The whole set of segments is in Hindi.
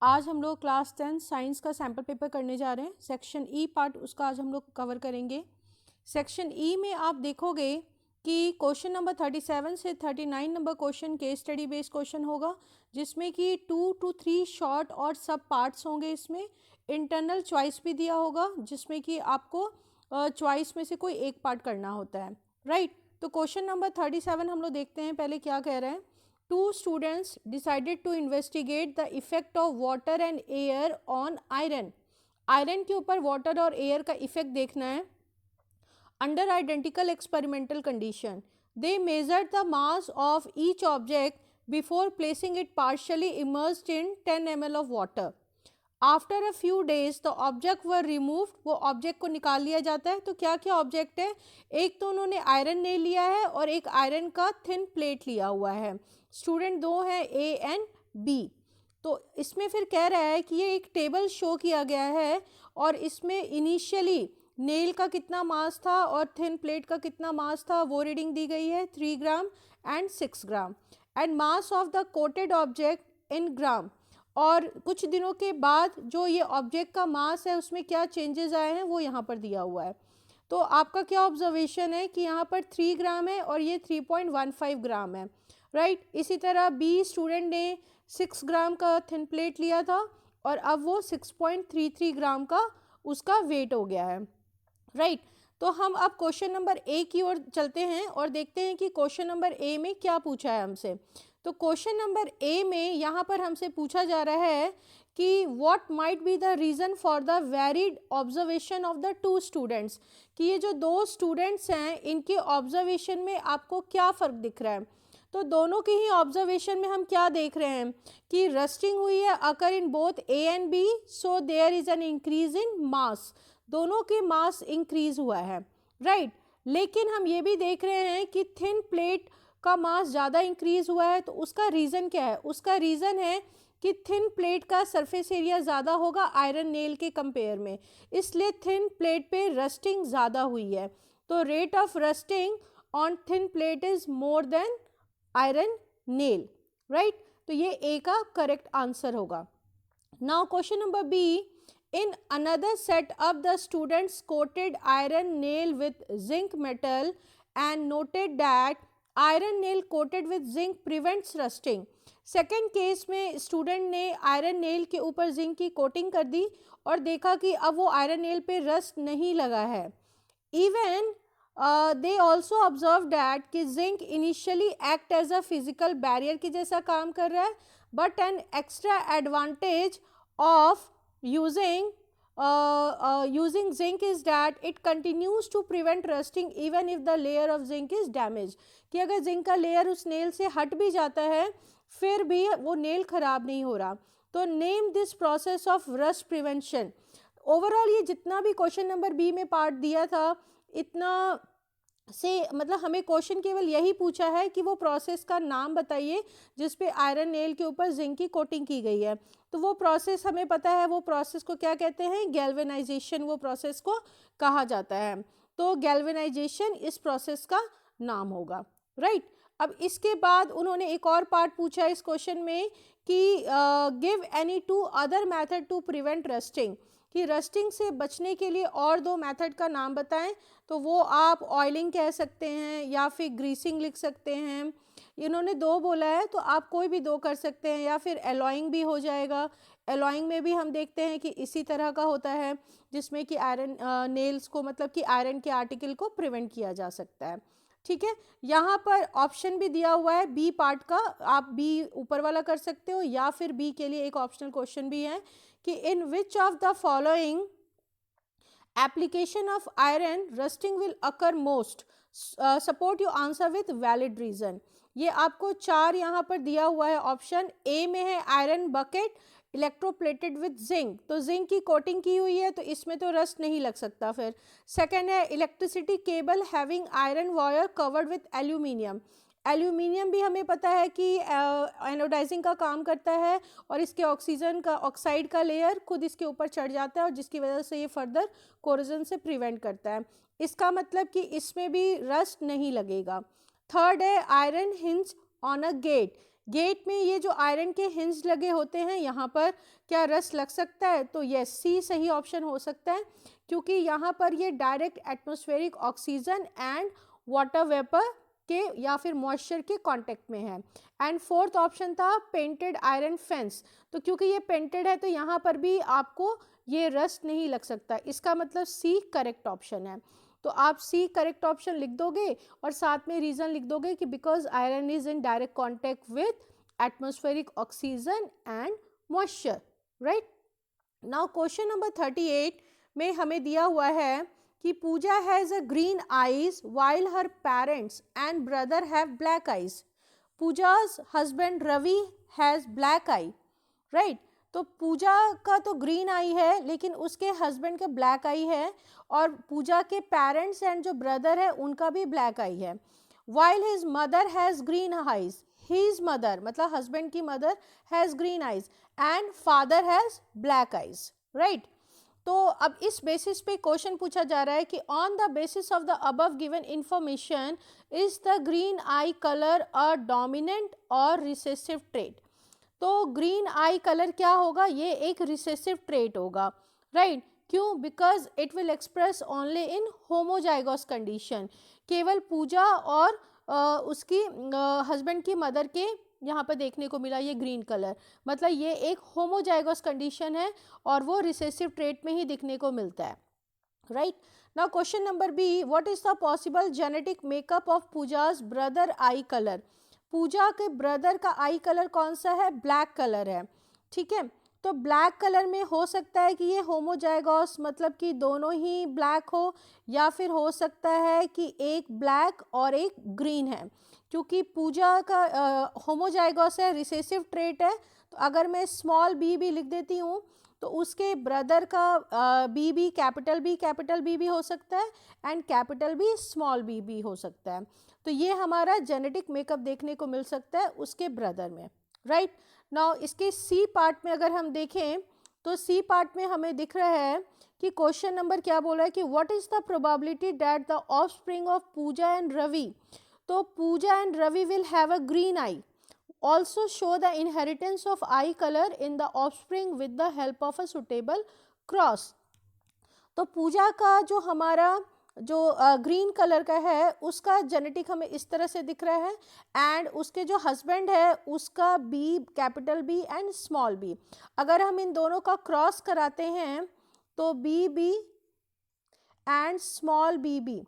आज हम लोग क्लास 10 साइंस का सैम्पल पेपर करने जा रहे हैं। सेक्शन ई पार्ट उसका आज हम लोग कवर करेंगे। सेक्शन ई में आप देखोगे कि क्वेश्चन नंबर 37 से 39 number question case study based question होगा, जिसमें कि 2 to 3 शॉर्ट और सब पार्ट्स होंगे। इसमें इंटरनल चॉइस भी दिया होगा, जिसमें कि आपको चॉइस में से कोई एक पार्ट करना होता है, राइट। तो क्वेश्चन नंबर 37 हम लोग देखते हैं पहले क्या कह रहे हैं। Two students decided to investigate the effect of water and air on iron. Iron के ऊपर वाटर और एयर का इफेक्ट देखना है। Under identical experimental condition, they measured the mass of each object before placing it partially immersed in 10 ml of water. After a few days, the object were removed. वो ऑब्जेक्ट को निकाल लिया जाता है। तो क्या क्या ऑब्जेक्ट है? एक तो उन्होंने आयरन ने लिया है और एक आयरन का थिन प्लेट लिया हुआ है। स्टूडेंट दो हैं, ए एंड बी। तो इसमें फिर कह रहा है कि ये एक टेबल शो किया गया है और इसमें इनिशियली नेल का कितना मास था और थिन प्लेट का कितना मास था वो रीडिंग दी गई है, 3 gram and 6 gram. And mass of the coated object in gram. और कुछ दिनों के बाद जो ये ऑब्जेक्ट का मास है उसमें क्या चेंजेस आए हैं वो यहाँ पर दिया हुआ है। तो आपका क्या ऑब्जर्वेशन है कि यहाँ पर 3 ग्राम है और ये 3.15 ग्राम है, राइट। इसी तरह बी स्टूडेंट ने 6 ग्राम का थिन प्लेट लिया था और अब वो 6.33 ग्राम का उसका वेट हो गया है, राइट। तो हम अब क्वेश्चन नंबर ए की ओर चलते हैं और देखते हैं कि क्वेश्चन नंबर ए में क्या पूछा है हमसे। तो क्वेश्चन नंबर ए में यहाँ पर हमसे पूछा जा रहा है कि what might be the reason for the varied observation of the two students, कि ये जो दो स्टूडेंट्स हैं इनके ऑब्जर्वेशन में आपको क्या फ़र्क दिख रहा है। तो दोनों के ही ऑब्जर्वेशन में हम क्या देख रहे हैं कि रस्टिंग हुई है occur in both A and B, so there is an increase in mass. दोनों के मास इंक्रीज हुआ है, राइट। लेकिन हम ये भी देख रहे हैं कि थिन प्लेट का मास ज़्यादा इंक्रीज हुआ है। तो उसका रीज़न क्या है? उसका रीज़न है कि थिन प्लेट का सरफेस एरिया ज़्यादा होगा आयरन नेल के कंपेयर में, इसलिए थिन प्लेट पे रस्टिंग ज़्यादा हुई है। तो rate of rusting on thin plate is more than iron nail, right. तो ये ए का करेक्ट आंसर होगा। Now question number B, in another setup the students coated iron nail with zinc metal and noted that iron nail coated with zinc prevents rusting. Second case में स्टूडेंट ने आयरन नेल के ऊपर जिंक की कोटिंग कर दी और देखा कि अब वो आयरन नेल पे रस्ट नहीं लगा है। Even they also observe that कि zinc initially act as a physical barrier की जैसा काम कर रहा है, but an extra advantage of using zinc is that it continues to prevent rusting even if the layer of zinc is damaged. कि अगर जिंक का लेयर उस नेल से हट भी जाता है फिर भी वो नेल खराब नहीं हो रहा। तो name this process of rust prevention. Overall ये जितना भी क्वेश्चन नंबर बी में पार्ट दिया था इतना से मतलब हमें क्वेश्चन केवल यही पूछा है कि वो प्रोसेस का नाम बताइए जिस पे आयरन नेल के ऊपर जिंक की कोटिंग की गई है। तो वो प्रोसेस हमें पता है, वो प्रोसेस को क्या कहते हैं? गैल्वेनाइजेशन, वो प्रोसेस को कहा जाता है। तो गैल्वेनाइजेशन इस प्रोसेस का नाम होगा, राइट। अब इसके बाद उन्होंने एक और पार्ट पूछा इस क्वेश्चन में कि give any two other method to prevent rusting, कि रस्टिंग से बचने के लिए और दो मेथड का नाम बताएं। तो वो आप ऑयलिंग कह सकते हैं या फिर ग्रीसिंग लिख सकते हैं। इन्होंने दो बोला है तो आप कोई भी दो कर सकते हैं, या फिर एलॉइंग भी हो जाएगा। एलॉइंग में भी हम देखते हैं कि इसी तरह का होता है जिसमें कि आयरन नेल्स को मतलब कि आयरन के आर्टिकल को प्रिवेंट किया जा सकता है, ठीक है। यहाँ पर ऑप्शन भी दिया हुआ है बी पार्ट का, आप बी ऊपर वाला कर सकते हो या फिर बी के लिए एक ऑप्शनल क्वेश्चन भी है कि in which of the following application of iron rusting will occur most, support your answer with valid reason. ये आपको चार यहाँ पर दिया हुआ है ऑप्शन। ए में है iron bucket electroplated with zinc, तो जिंक की कोटिंग की हुई है तो इसमें तो रस्ट नहीं लग सकता। फिर सेकेंड है electricity cable having iron wire covered with aluminium. Aluminium भी हमें पता है कि एनोडाइजिंग का काम करता है और इसके ऑक्सीजन का ऑक्साइड का लेयर खुद इसके ऊपर चढ़ जाता है और जिसकी वजह से ये फर्दर कोरोजन से प्रिवेंट करता है। इसका मतलब कि इसमें भी रस्ट नहीं लगेगा। थर्ड है iron hinge on a gate, gate में ये जो आयरन के हिंज लगे होते हैं, यहाँ पर क्या रस्ट लग सकता है? तो यस, सी सही ऑप्शन हो सकता है, क्योंकि यहाँ पर ये direct atmospheric oxygen and water vapour के या फिर मॉइस्चर के कांटेक्ट में है। एंड फोर्थ ऑप्शन था पेंटेड आयरन फेंस, तो क्योंकि ये पेंटेड है तो यहाँ पर भी आपको ये रस्ट नहीं लग सकता, इसका मतलब सी करेक्ट ऑप्शन है। तो आप सी करेक्ट ऑप्शन लिख दोगे और साथ में रीज़न लिख दोगे कि because iron is in direct contact with atmospheric oxygen and moisture, right. Now question number 38 में हमें दिया हुआ है कि Pooja has a green eyes while her parents and brother have black eyes. Pooja's husband Ravi has black eye, right. तो पूजा का तो ग्रीन आई है लेकिन उसके हस्बैंड का ब्लैक आई है, और पूजा के पेरेंट्स एंड जो ब्रदर है उनका भी ब्लैक आई है। While his mother has green eyes, his mother मतलब हस्बैंड की mother has green eyes and father has black eyes, right. तो अब इस बेसिस पे क्वेश्चन पूछा जा रहा है कि on the basis of the above given information is the green eye colour a dominant और रिसेसिव ट्रेट। तो ग्रीन आई कलर क्या होगा? ये एक रिसेसिव ट्रेट होगा, राइट। क्यों? Because it will express only in homozygous condition. केवल पूजा और उसकी हस्बैंड की मदर के यहाँ पर देखने को मिला ये ग्रीन कलर, मतलब ये एक होमोजाइगोस कंडीशन है और वो रिसेसिव ट्रेट में ही दिखने को मिलता है, right. Now question number B, what is the possible genetic makeup of Pooja's brother eye colour. Pooja के ब्रदर का आई कलर कौन सा है? ब्लैक कलर है, ठीक है। तो ब्लैक कलर में हो सकता है कि ये होमोजाइगोस मतलब कि दोनों ही ब्लैक हो, या फिर हो सकता है कि एक ब्लैक और एक ग्रीन है, क्योंकि पूजा का होमोजाइगोस है, रिसेसिव ट्रेट है। तो अगर मैं स्मॉल बी भी लिख देती हूँ तो उसके ब्रदर का बी कैपिटल बी भी हो सकता है and capital B small B भी हो सकता है। तो ये हमारा जेनेटिक मेकअप देखने को मिल सकता है उसके ब्रदर में, राइट। नाउ इसके सी पार्ट में अगर हम देखें तो सी पार्ट में हमें दिख रहा है कि क्वेश्चन नंबर क्या बोला है कि what is the probability that the offspring of Pooja and Ravi. तो Pooja and Ravi will have a green eye, also show the inheritance of eye color in the offspring with the help of a suitable cross। तो पूजा का जो हमारा जो ग्रीन कलर का है उसका जेनेटिक हमें इस तरह से दिख रहा है, एंड उसके जो हस्बैंड है उसका B capital B and small B. अगर हम इन दोनों का क्रॉस कराते हैं तो बी एंड स्मॉल बी,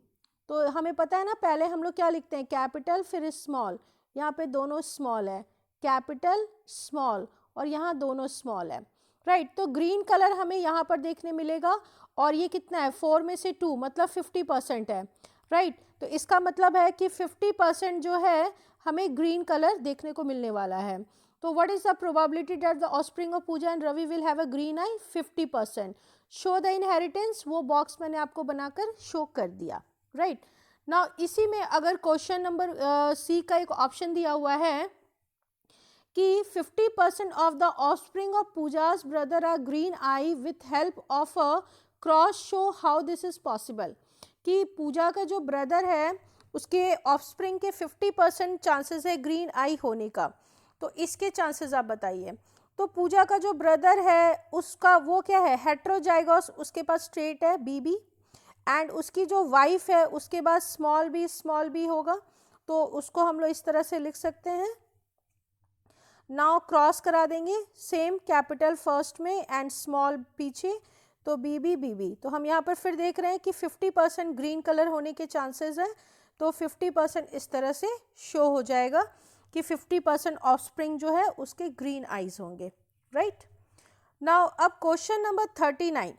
तो हमें पता है ना पहले हम लोग क्या लिखते हैं, कैपिटल फिर स्मॉल। यहाँ पे दोनों स्मॉल है, कैपिटल स्मॉल, और यहाँ दोनों स्मॉल है, राइट। तो ग्रीन कलर हमें यहाँ पर देखने मिलेगा, और ये कितना है 4 में से 2 मतलब 50% है, राइट। तो इसका मतलब है कि 50% जो है हमें ग्रीन कलर देखने को मिलने वाला है। तो what is the probability that the offspring of Pooja and Ravi will have a green eye? 50%। Show the inheritance, वो बॉक्स मैंने आपको बनाकर शो कर दिया, राइट। नाउ इसी में अगर क्वेश्चन नंबर सी का एक ऑप्शन दिया हुआ है कि 50% of the offspring of Pooja's brother are green eye with help of a cross, show how this is possible. कि पूजा का जो ब्रदर है उसके ऑफस्प्रिंग के 50% चांसेस है ग्रीन आई होने का, तो इसके चांसेस आप बताइए। तो पूजा का जो ब्रदर है उसका वो क्या है, हेट्रोजाइगोस, उसके पास ट्रेट है बी, एंड उसकी जो वाइफ है उसके बाद स्मॉल बी होगा, तो उसको हम लोग इस तरह से लिख सकते हैं। नाउ क्रॉस करा देंगे, सेम कैपिटल फर्स्ट में एंड स्मॉल पीछे, तो बी, तो हम यहाँ पर फिर देख रहे हैं कि 50% ग्रीन कलर होने के चांसेस हैं, तो 50% इस तरह से शो हो जाएगा कि 50% ऑफस्प्रिंग जो है उसके ग्रीन आइज होंगे, राइट। नाउ अब क्वेश्चन नंबर 39,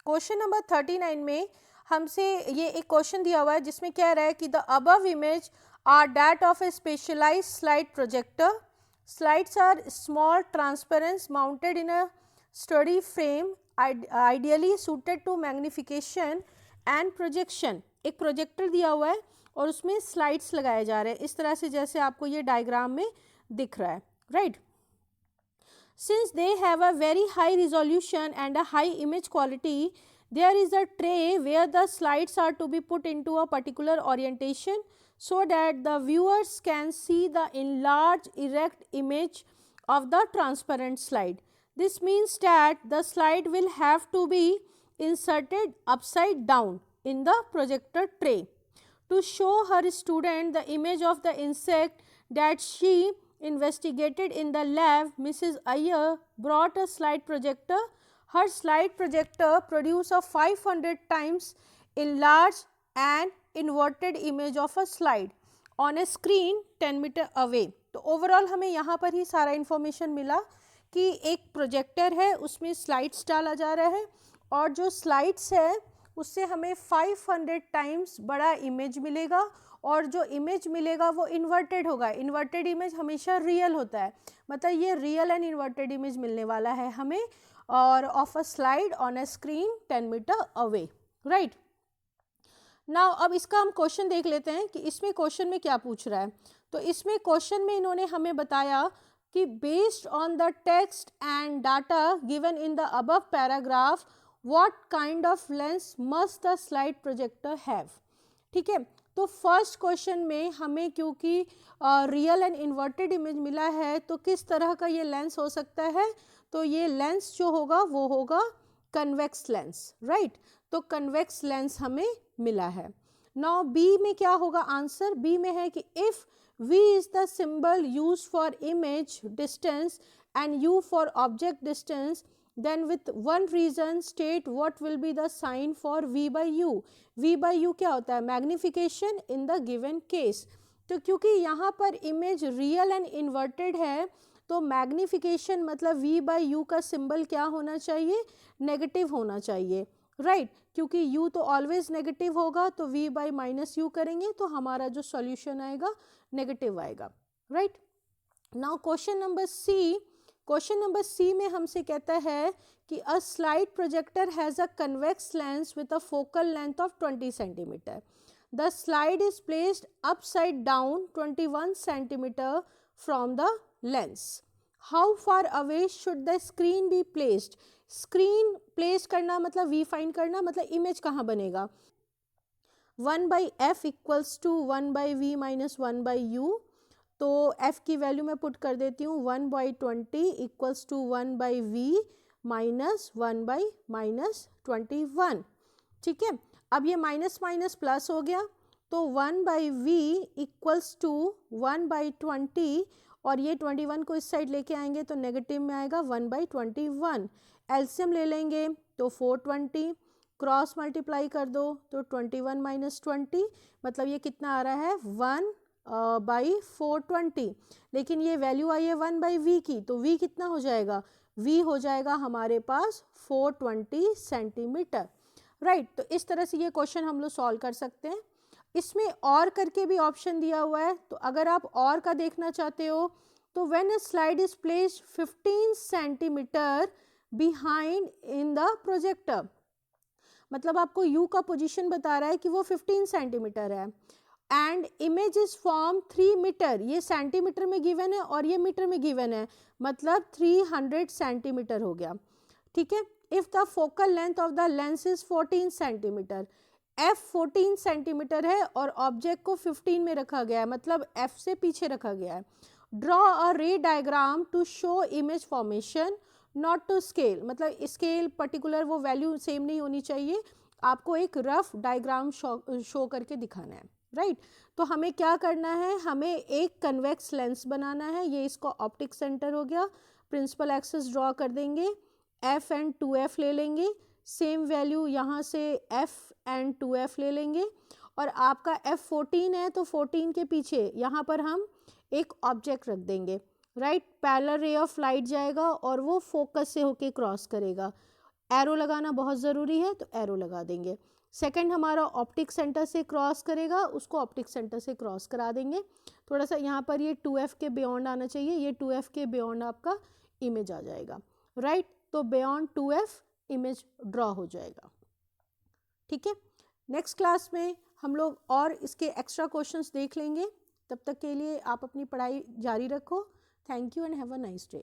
क्वेश्चन नंबर 39 में हमसे ये एक क्वेश्चन दिया हुआ है जिसमें कह रहा है कि the above image are that of a specialised slide projector. Slides are small transparent mounted in a sturdy frame ideally suited to magnification and projection. एक प्रोजेक्टर दिया हुआ है और उसमें स्लाइड्स लगाए जा रहे हैं इस तरह से जैसे आपको ये डायग्राम में दिख रहा है, right. Since they have a very high resolution and a high image quality, there is a tray where the slides are to be put into a particular orientation so that the viewers can see the enlarged erect image of the transparent slide. This means that the slide will have to be inserted upside down in the projector tray. To show her student the image of the insect that she investigated in the lab, Mrs. Iyer brought a slide projector. Her slide projector produced a 500 times enlarged and inverted image of a slide on a screen 10 metre away. तो ओवरऑल हमें यहाँ पर ही सारा इन्फॉर्मेशन मिला कि एक प्रोजेक्टर है, उसमें स्लाइड्स डाला जा रहा है और जो स्लाइड्स है उससे हमें 500 टाइम्स बड़ा इमेज मिलेगा और जो इमेज मिलेगा वो इन्वर्टेड होगा. इन्वर्टेड इमेज हमेशा रियल होता है, मतलब ये रियल एंड इन्वर्टेड इमेज मिलने वाला है हमें और of a slide on a screen 10 metre away. Right now अब इसका हम क्वेश्चन देख लेते हैं कि इसमें क्वेश्चन में क्या पूछ रहा है. तो इसमें क्वेश्चन में इन्होंने हमें बताया कि based on the text and data given in the above paragraph what kind of lens must the slide projector have. ठीक है, तो फर्स्ट क्वेश्चन में हमें क्योंकि रियल एंड इन्वर्टेड इमेज मिला है तो किस तरह का ये लेंस हो सकता है. तो ये लेंस जो होगा वो होगा कन्वेक्स लेंस. राइट, तो कन्वेक्स लेंस हमें मिला है. नाउ बी में क्या होगा आंसर. बी में है कि if V is the symbol used for image distance and U for object distance, then with one reason state what will be the sign for V by U. V by U क्या होता है, magnification in the given case. तो क्योंकि यहाँ पर इमेज रियल एंड इन्वर्टेड है तो मैग्निफिकेशन मतलब V by U का सिंबल क्या होना चाहिए, नेगेटिव होना चाहिए. राइट क्योंकि U तो ऑलवेज नेगेटिव होगा तो V बाई माइनस यू करेंगे तो हमारा जो सॉल्यूशन आएगा नेगेटिव आएगा. Right now question number C. Question number C में हमसे कहता है कि a slide projector has a convex lens with a focal length of 20 centimetre. The slide is placed upside down 21 centimetre from the lens. How far away should the screen be placed. Screen place करना मतलब वी फाइंड करना मतलब इमेज कहाँ बनेगा. 1 by F equals to 1 by V minus 1 by U. तो एफ की वैल्यू मैं पुट कर देती हूँ 1 by 20 equals to 1 by V minus 1 by minus 21. ठीक है, अब ये माइनस माइनस प्लस हो गया तो 1 by V equals to 1 by 20 और ये 21 को इस साइड लेके आएंगे तो नेगेटिव में आएगा 1 बाई 21. एलसीएम ले लेंगे तो 420, क्रॉस मल्टीप्लाई कर दो तो 21 माइनस 20 मतलब ये कितना आ रहा है 1 बाई 420. लेकिन ये वैल्यू आई है 1 बाई वी की तो वी कितना हो जाएगा, वी हो जाएगा हमारे पास 420 सेंटीमीटर. राइट तो इस तरह से ये क्वेश्चन हम लोग सॉल्व कर सकते हैं. इसमें और करके भी ऑप्शन दिया हुआ है तो अगर आप और का देखना चाहते हो तो when a slide is placed 15 centimetre behind in the projector, मतलब आपको U का पोजीशन बता रहा है कि वो 15 सेंटीमीटर है and image is form 3 metre. ये सेंटीमीटर में गिवन है और ये मीटर में गिवन है मतलब 300 सेंटीमीटर हो गया. ठीक है, if the focal length of the lens is 14 centimetre. F 14 centimetre है और ऑब्जेक्ट को 15 में रखा गया है मतलब F से पीछे रखा गया है. Draw a ray diagram to show image formation not to scale, मतलब स्केल पर्टिकुलर वो वैल्यू सेम नहीं होनी चाहिए, आपको एक रफ डायग्राम शो करके दिखाना है. राइट तो हमें क्या करना है, हमें एक कन्वेक्स लेंस बनाना है. ये इसको ऑप्टिक सेंटर हो गया. प्रिंसिपल एक्सिस ड्रॉ कर देंगे, F एंड 2F ले लेंगे. सेम वैल्यू यहाँ से F एंड 2F ले लेंगे और आपका F 14 है तो 14 के पीछे यहाँ पर हम एक ऑब्जेक्ट रख देंगे. Right parallel ray of light जाएगा और वो फोकस से होके क्रॉस करेगा. एरो लगाना बहुत ज़रूरी है तो एरो लगा देंगे. सेकंड हमारा ऑप्टिक सेंटर से क्रॉस करेगा, उसको ऑप्टिक सेंटर से क्रॉस करा देंगे. थोड़ा सा यहाँ पर ये 2F के बियॉन्ड आना चाहिए, ये 2F के बियॉन्ड आपका इमेज आ जाएगा. राइट तो बियॉन्ड 2F इमेज ड्रॉ हो जाएगा. ठीक है, नेक्स्ट क्लास में हम लोग और इसके एक्स्ट्रा क्वेश्चंस देख लेंगे. तब तक के लिए आप अपनी पढ़ाई जारी रखो. Thank you and have a nice day.